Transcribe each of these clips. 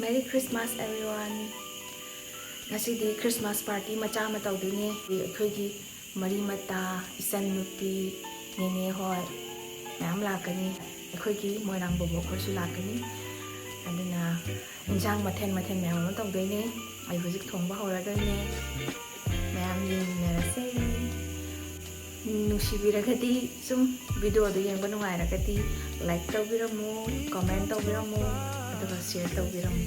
Merry Christmas everyone. Ngasidi Christmas party macha ama tawdine. Eikhoi mari mata isan nupi nene hoi mayam lakani. Eikhoi moirang bobo khosu lakani. Aduna injang mathen mayam ama tawdine. Ai hojik thongba horadoine. Mayam yingnarase. Nushibiragati sum video do yengba nungairagati like tawbiramu, comment tawbiramu, aduga share tawbiramu.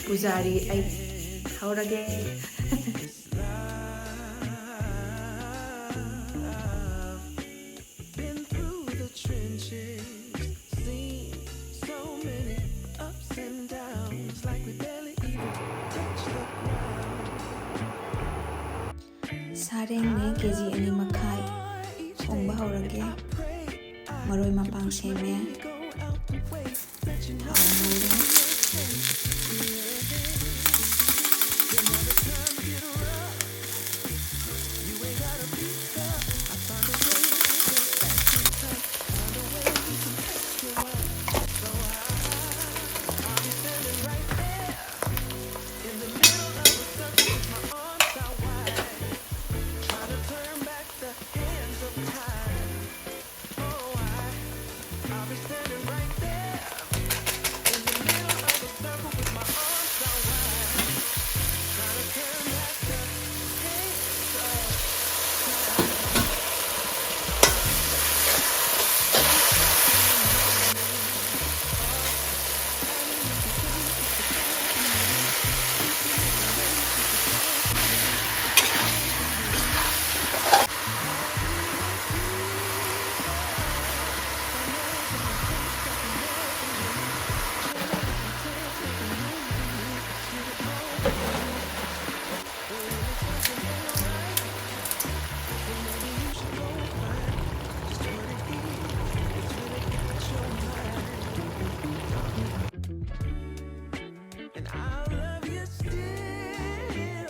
Pujari ai haurage. Sareng ne keji ani makhai thongba haurage maroi mapang seme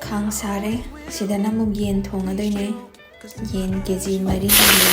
Khang sare sidana mum yen thongadoine yen keji mari hile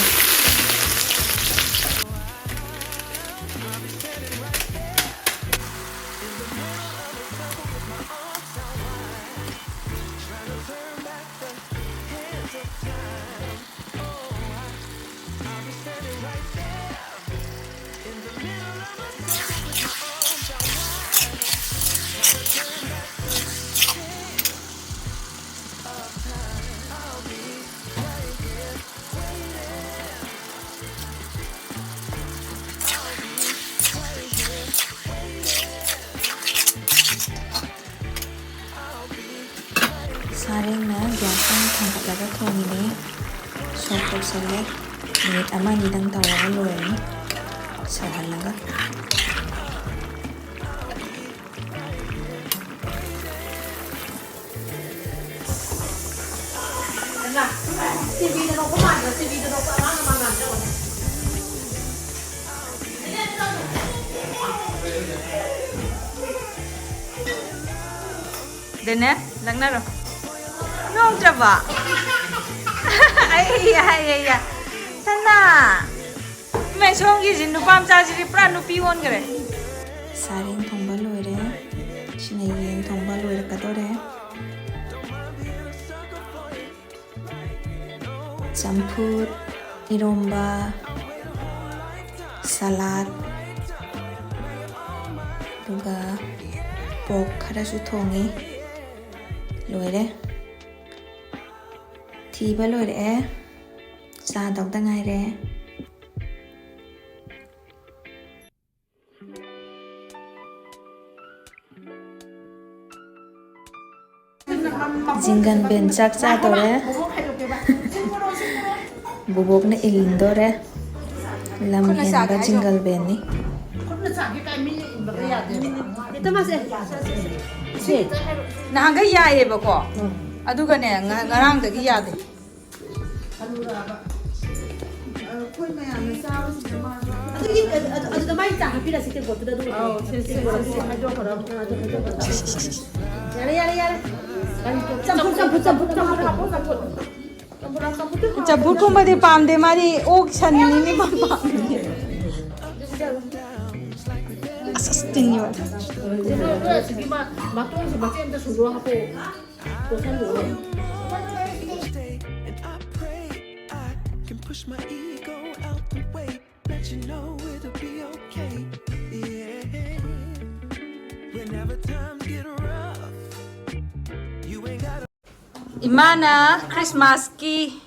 Sareng na gasang thangkatlaga thongini sopok selek minit ama nidang tawaga loeni sahalaga Dene langnaro Nong coba. Iya. Sana. Mesong gizin nupam cajiri pra nupi won kare. Sareng thongba loire. Sine yen thongba loire kadore. Campur, iromba, salad, juga pork kharasu thongi. Loire. Thiba loire cha dok da ngai re jingan ben chak cha tore bubok na ilindore lam hen ba jingal ben ni nahanga yae ba ko aduga ne ngarang da gi yade koi maya me sa adu da mai ta happy la site go da do ha jo khara yare champur ko made pam de mari ok san ni pam asas tin yo 저기 막동에서 막재는데 수조하고 또 살고. Push my ego out the way, let you know it'll be okay. Yeah. Whenever times get rough, you ain't gotta. Imana Christmas ki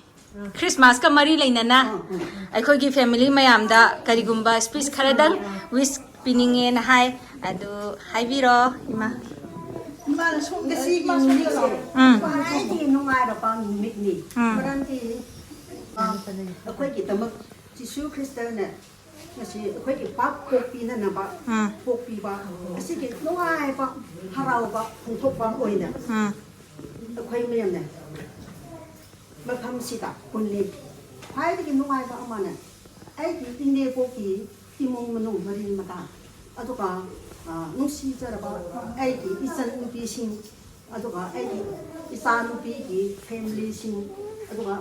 Christmas ka mari leinana aikhoi ki family mayam da karigumba speech kharadang wish pininge na hai adu haibiro ima Mà xuống cái gì mà xuống cái cái gì nó ngay là bao nhiêu mít nhỉ? Mà đang thì ở quê kita mà Jesus Christ này, là gì ở quê kita bác kopi này nè bác kopi bác, cái gì nó ngay bác harau bác không thuộc bác oi nè, ở quê mình này, mà thăm sĩ ta quân đi, phải cái nó ngay bác mà nè, ai thì tin đi kopi, thì mong mình nung mà đi mà ta, ở chỗ cả nung sĩ cho là bác, ai thì isan upi sinh, ở chỗ cả ai thì isan upi thì family sinh, ở chỗ cả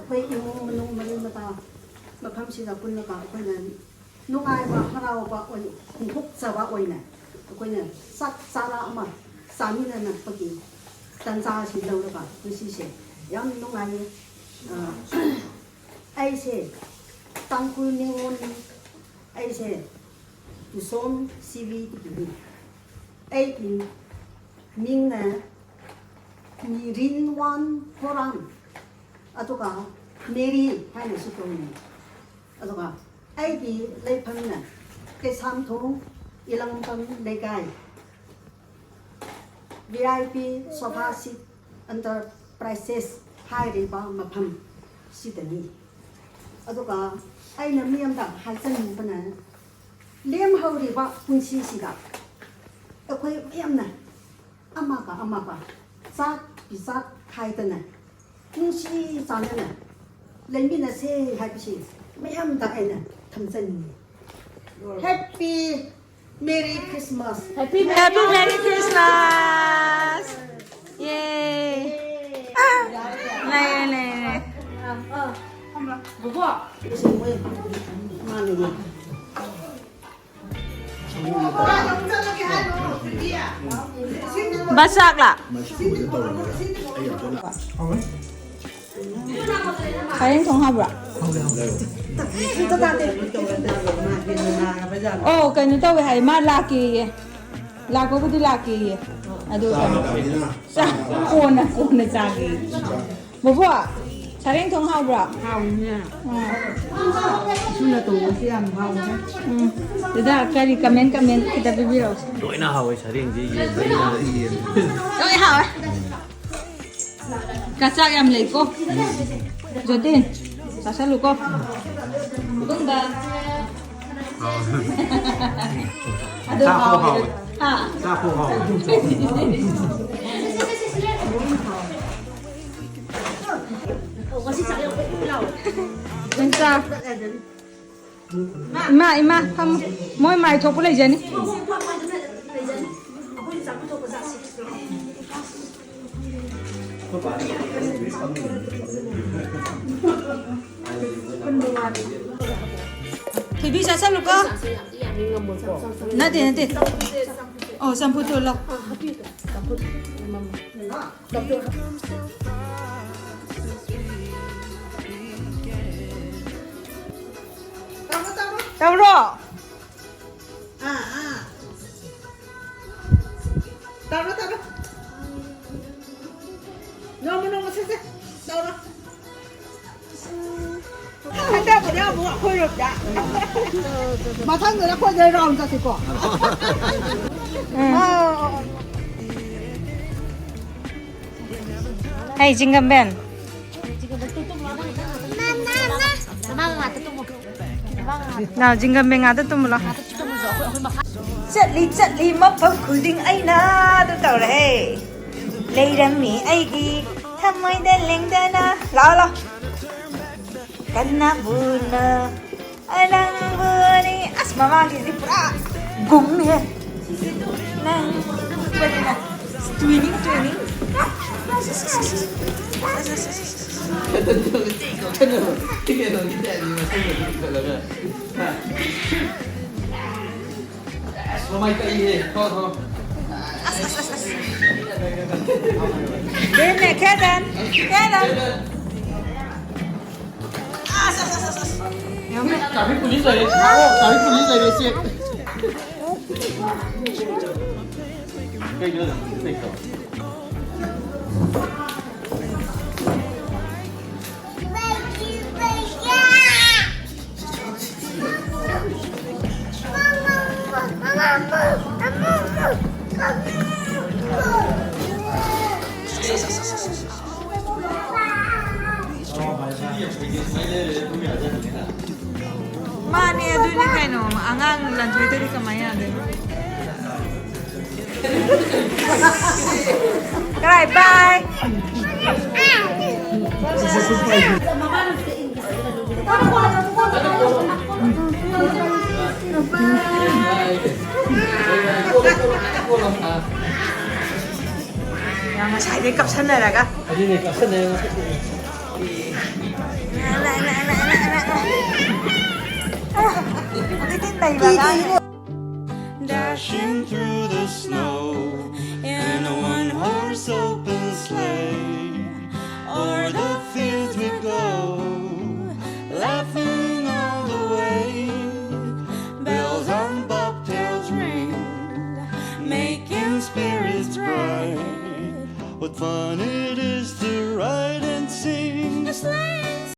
quay imong manong marin mata mapham sida punna ka koina nungai ba harau ba oi huk sa ba oi na koina sak sara ama samina na pagi tanza si lo da ba ku si se yam nungai ai se tangku ningon ai se tu som cv ti ai tin ming na ni rin wan horam aduga Mary hay là số tuổi này, aduga ai đi lấy phân nè, cái sam thùng, ilang phân lấy cái VIP sofa seat under prices hai đi bao mà phân seat này, aduga ai nằm miếng đó hai chân phân này, liêm hậu đi bao quân sĩ sĩ đó, ở quê miếng này, amaka, sát bị sát hai tên này. Nungsi sana na, lain na se happy si, mayam tayo na thamsan. Happy Merry Christmas. Happy Merry Christmas. Yay. Này. Bố vợ. Xin mời mana ni? Basak lah. Kalian thong hab ra. Oh, cái này tao phải hay mà laki, lako cái gì laki, aduh kan. Kona lagi. Bawa, kalian thong hab ra. Hào nha. Sudah tunggu siang hào nha. Tidak, kali comment kita bibir. Đối nào hầu sering gì vậy nào yên. Rồi hảo. Kasak em lấy cô. Rồi tin. Sasa lu cô. Vâng ba. Sa khô hầu. Ha. Sa khô hầu. Bên sao? Ima, thăm mỗi mai chụp lấy gì nè? Thì bisa sao lúc cơ? Nanti. Oh, sampu tu lah. Tahu tak? Tahu. Nombor sese. Tahu. Ada apa dia buat korup dah. Matang dia kau jadi round tak sih kau? Hey, jingle bell. Nào jingle bell ngã tới tung một lần. Chất lý mất phong khử đinh ấy na tôi tàu này. Lấy đam mì ấy đi, tham mấy đen lên đen na, lo. Karena buna, alang buni, asma magi di pura, gum ya. Nang, benda, twinning. Mamay ka ini. Thôi. Đến này kết đến. Kết đến. Cả biết police rồi đấy. Cả biết police rồi đấy chị. Cây nữa rồi. Mani aduh ni kayak no, angang lanjut itu di kemana deh. Krai bye. Yang mas saya cặp sân này là cả. Đi này cả sân này. Dashing through the snow in a one-horse open sleigh, o'er the fields we go, laughing all the way. Bells on bobtails ring, making spirits bright. What fun